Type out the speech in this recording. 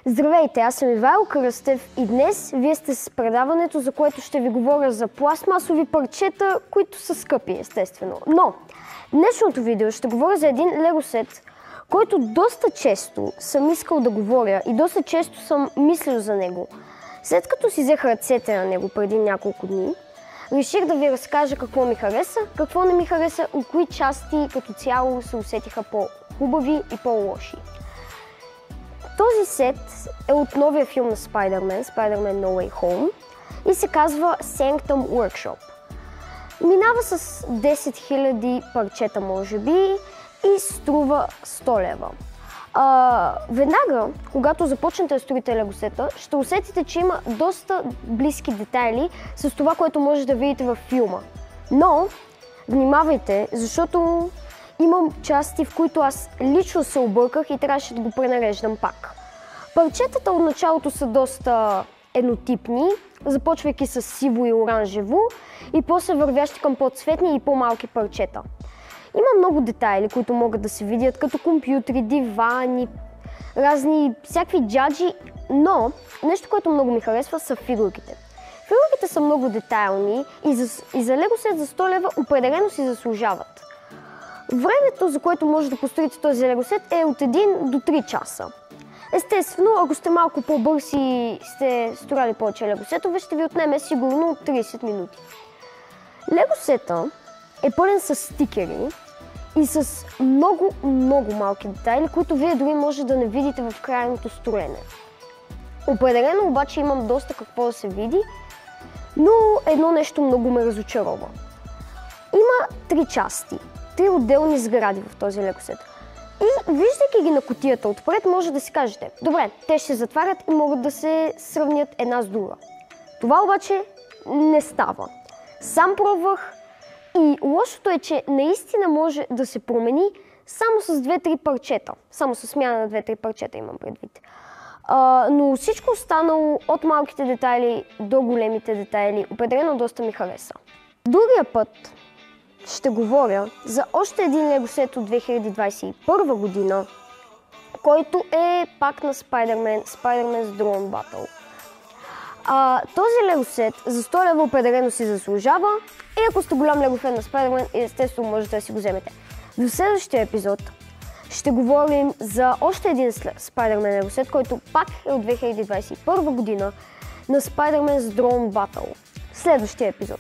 Здравейте, аз съм Ивайло Кръстев и днес вие сте с предаването, за което ще ви говоря за пластмасови парчета, които са скъпи, естествено. Но днешното видео ще говоря за един лего сет, който доста често съм искал да говоря и доста често съм мислил за него. След като си взех ръцете на него преди няколко дни, реших да ви разкажа какво ми хареса, какво не ми хареса и кои части като цяло се усетиха по-хубави и по-лоши. Този сет е от новия филм на Spider-Man No Way Home и се казва Sanctum Workshop. Минава с 10 000 парчета, може би, и струва 100 лева. Веднага, когато започнете да строите лего сета, ще усетите, че има доста близки детайли с това, което може да видите във филма. Но внимавайте, защото имам части, в които аз лично се обърках и трябваше да го пренареждам пак. Парчетата от началото са доста еднотипни, започвайки с сиво и оранжево и после вървящи към по-цветни и по-малки парчета. Има много детайли, които могат да се видят, като компютри, дивани, разни всякакви джаджи, но нещо, което много ми харесва, са фигурките. Фигурките са много детайлни и за лего сет за 100 лева определено си заслужават. Времето, за което може да построите този лего сет, е от 1 до 3 часа. Естествено, ако сте малко по-бързи и сте строили повече лего сетове, ще ви отнеме сигурно 30 минути. Лего сета е пълен с стикери и с много малки детайли, които вие дори може да не видите в крайното строене. Определено обаче имам доста какво да се види, но едно нещо много ме разочарова. Има 3 части. 3 отделни сгради в този лего сет. И виждайки ги на кутията отпред, може да си кажете, добре, те ще се затварят и могат да се сравнят една с друга. Това обаче не става. Сам пробвах и лошото е, че наистина може да се промени само с 2-3 парчета. Само с смяна на 2-3 парчета имам предвид. Но всичко останало, от малките детайли до големите детайли, определено доста ми хареса. Другия път ще говоря за още един лего сет от 2021 година, който е пак на Spider-Man's Drone Battle. Този лего сет за 100 лева определено си заслужава и ако сте голям лего фен на Spider-Man, естествено можете да си го вземете. В следващия епизод ще говорим за още един Spider-Man лего сет, който пак е от 2021 година на Spider-Man's Drone Battle. Следващия епизод.